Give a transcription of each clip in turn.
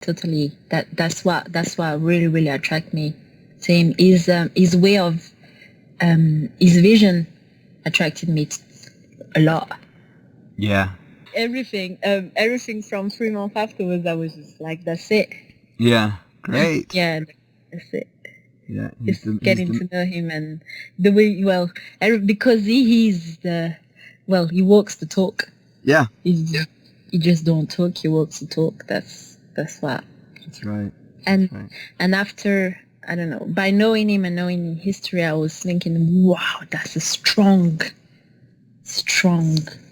totally. That's what really really attract me to him. His way of his vision attracted me a lot. Yeah. Everything from 3 months afterwards, I was just like, that's it. Yeah. Great. Yeah, that's it. Yeah. Just getting to know him and the way, because he walks the talk. Yeah. He just don't talk. He walks the talk. That's what. That's right. And after, I don't know, by knowing him and knowing history, I was thinking, wow, that's a strong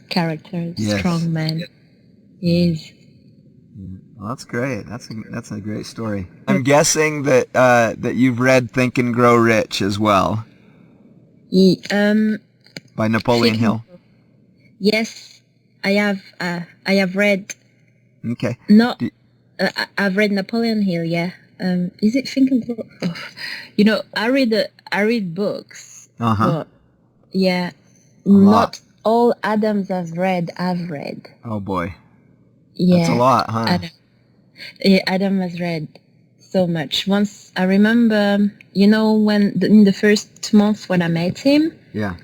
character, Yes. strong man. He is. Well, that's great. That's a great story. I'm guessing that you've read Think and Grow Rich as well. By Napoleon Hill. Yes, I have. I have read. Okay. I've read Napoleon Hill. Yeah. Is it Think and Grow? Oh. I read books. Uh-huh. But, yeah. Not all Adams I've read. Oh boy. Yeah. That's a lot, huh? Adam has read so much. Once I remember, when in the first month when I met him, yeah,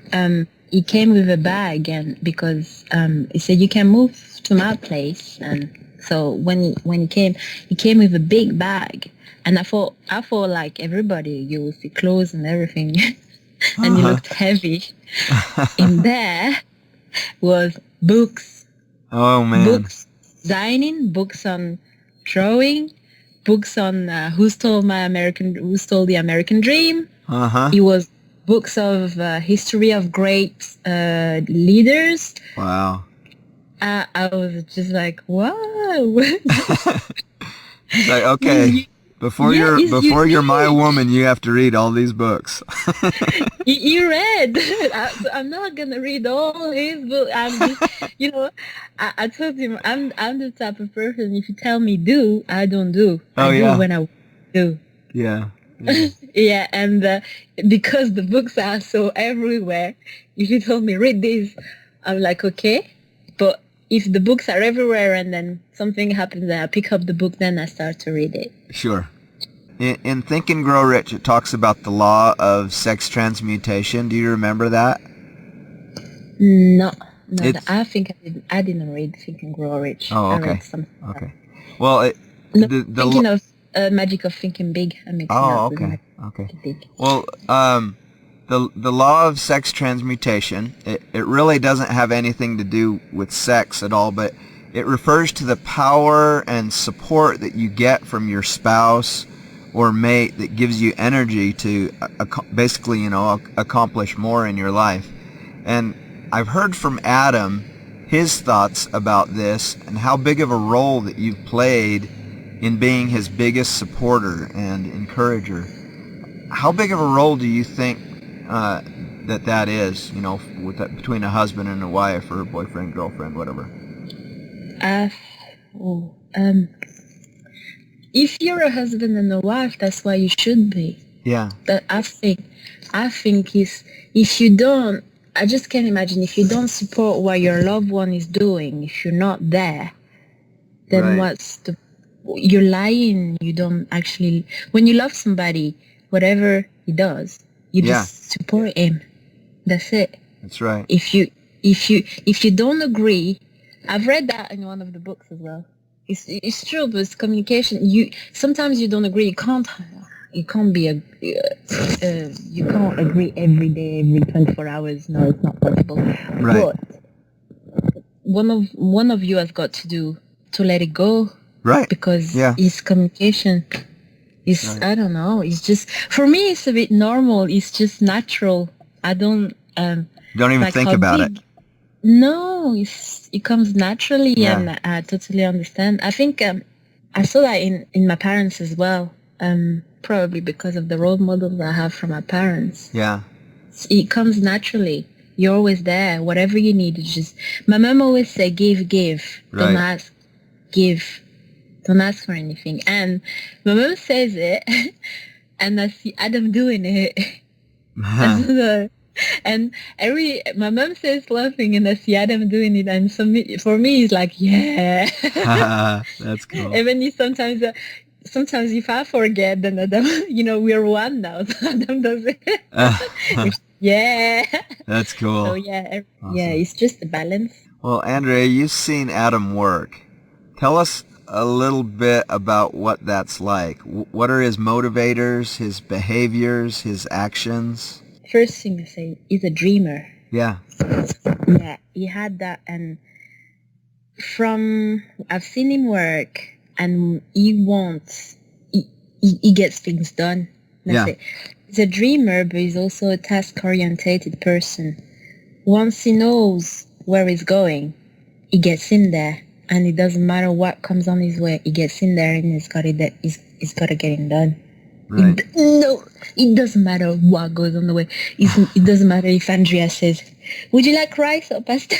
he came with a bag, and because he said you can move to my place, and so when he came with a big bag, and I thought like everybody, you will see clothes and everything, and he looked heavy. In there was books. Oh man. Books, dining, books on drawing, books on who stole the American dream. It was books of history of great leaders. Wow. I was just like, wow. It's like, okay, before you're my woman, you have to read all these books. You read. I'm not gonna read all his books. I'm just, I told him I'm the type of person. If you tell me do, I don't do. I do when I do. Yeah. Yeah, and because the books are so everywhere, if you told me read this, I'm like, okay. But if the books are everywhere and then something happens and I pick up the book, then I start to read it. Sure. In Think and Grow Rich, it talks about the law of sex transmutation. Do you remember that? No. I think I didn't read Think and Grow Rich. Oh, okay. I read something. Okay. Well, thinking of Magic of Thinking Big. Okay. Big. Well, the law of sex transmutation, it really doesn't have anything to do with sex at all, but it refers to the power and support that you get from your spouse or mate that gives you energy to basically, accomplish more in your life. And I've heard from Adam his thoughts about this and how big of a role that you've played in being his biggest supporter and encourager. How big of a role do you think that is, between a husband and a wife or a boyfriend, girlfriend, whatever? If you're a husband and a wife, that's why you should be. Yeah. That I think is, if you don't, I just can't imagine if you don't support what your loved one is doing, if you're not there, then you're lying. You don't actually, when you love somebody, whatever he does, you just support him. That's it. That's right. If you don't agree, I've read that in one of the books as well. It's true, but it's communication. Sometimes you don't agree. You can't be you can't agree every day, every 24 hours. No, it's not possible. Right. But one of you has got to let it go. Right. Because it's communication. I don't know. It's just, for me, it's a bit normal. It's just natural. I don't. Don't even think about it. No, it comes naturally, and I totally understand. I think I saw that in my parents as well. Probably because of the role models I have from my parents. Yeah. It comes naturally. You're always there. Whatever you need, it's just. My mom always say, give. Right. Don't ask. Give. Don't ask for anything. And my mom says it, and I see Adam doing it. And my mom says something and I see Adam doing it, and for me it's like, yeah. That's cool. Even if sometimes if I forget, then Adam, we're one now, so Adam does it. Yeah. That's cool. So yeah, Awesome. it's just a balance. Well, Andrea, you've seen Adam work. Tell us a little bit about what that's like. What are his motivators, his behaviors, his actions? First thing I say, he's a dreamer. Yeah. Yeah, he had that, and I've seen him work, and he gets things done. That's it. He's a dreamer, but he's also a task-orientated person. Once he knows where he's going, he gets in there, and it doesn't matter what comes on his way. He gets in there, and he's got to get it done. Right. It doesn't matter what goes on the way. It doesn't matter if Andrea says, "Would you like rice or pasta?"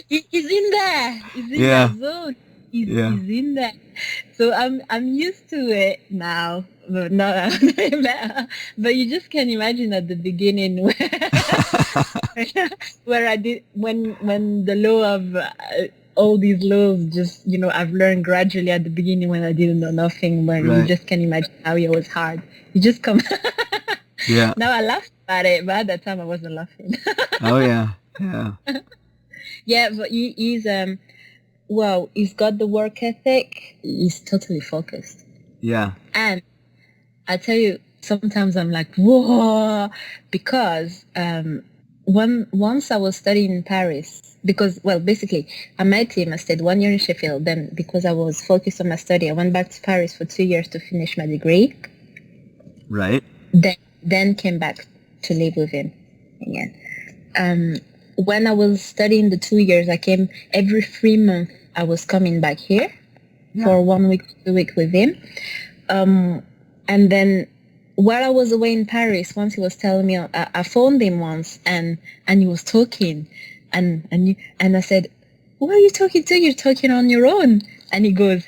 He's in there. He's in that zone. He's in there. So I'm used to it now. But no, but you just can imagine at the beginning where I did when the law of all these laws just I've learned gradually at the beginning when I didn't know nothing. When you just can imagine how it was hard. You just come. Yeah. Now I laugh about it, but at that time I wasn't laughing. Oh yeah. Yeah. Yeah, but he's he's got the work ethic. He's totally focused. Yeah. And I tell you, sometimes I'm like, whoa, because once I was studying in Paris, because, basically, I met him. I stayed 1 year in Sheffield. Then, because I was focused on my study, I went back to Paris for 2 years to finish my degree. Right. Then came back to live with him again. When I was studying the 2 years, I came every 3 months. I was coming back here for 1 week, 2 weeks with him. And then while I was away in Paris, once he was telling me, I phoned him once and he was talking and I said, "Who are you talking to? You're talking on your own." And he goes,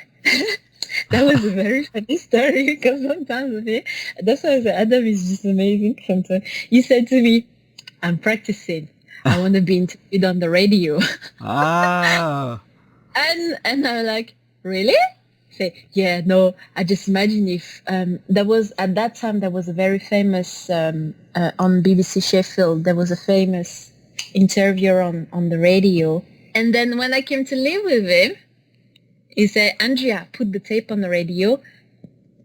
that was a very funny story because sometimes that's why I said Adam is just amazing sometimes. He said to me, "I'm practicing. I want to be interviewed on the radio." Ah. And I'm like, "Really?" Say, "Yeah, no, I just imagine if there was at that time there was a very famous on BBC Sheffield, there was a famous interviewer on the radio, and then when I came to live with him, he said, 'Andrea, put the tape on the radio.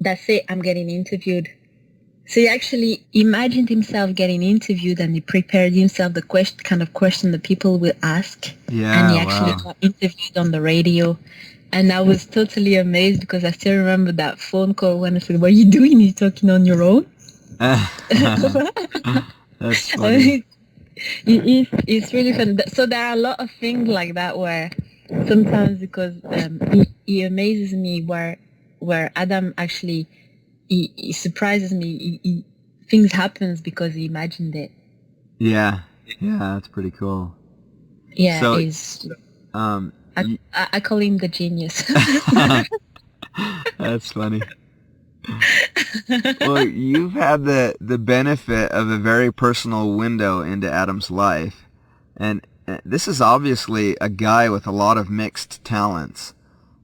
That's it, I'm getting interviewed.'" So he actually imagined himself getting interviewed, and he prepared himself the kind of question that people will ask. Yeah, and he actually got interviewed on the radio. And I was totally amazed because I still remember that phone call when I said, "What are you doing? You're talking on your own?" That's funny. It's really fun. So there are a lot of things like that where sometimes, because he amazes me, where Adam actually he surprises me. Things happens because he imagined it. Yeah, that's pretty cool. Yeah, so, he's. I call him the genius. That's funny. Well, you've had the benefit of a very personal window into Adam's life, and this is obviously a guy with a lot of mixed talents.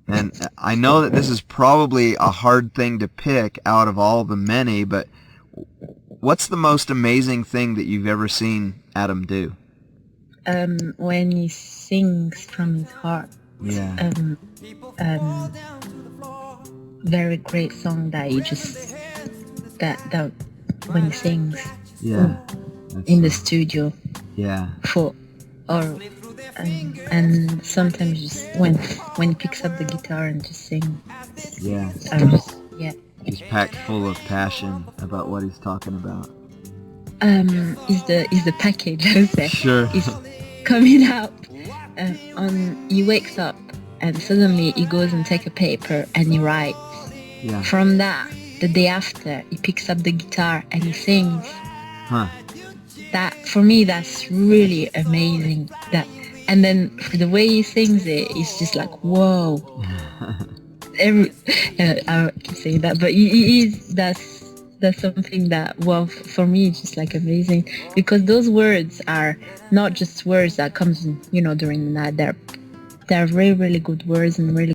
And I know that this is probably a hard thing to pick out of all the many, but what's the most amazing thing that you've ever seen Adam do? When he sings from his heart. Yeah. Very great song that he just that when he sings. Yeah. In the studio. Yeah. And sometimes just when he picks up the guitar and just sings. Yeah. He's packed full of passion about what he's talking about. Is the package, I would say. Sure. He's coming out he wakes up and suddenly he goes and takes a paper and he writes. Yeah. From that, the day after, he picks up the guitar and he sings. Huh. That, for me, that's really amazing. And then the way he sings it's just like, whoa. I keep saying that, but that's something that, well, for me, it's just like amazing, because those words are not just words that comes, during the night. They're really, really good words and really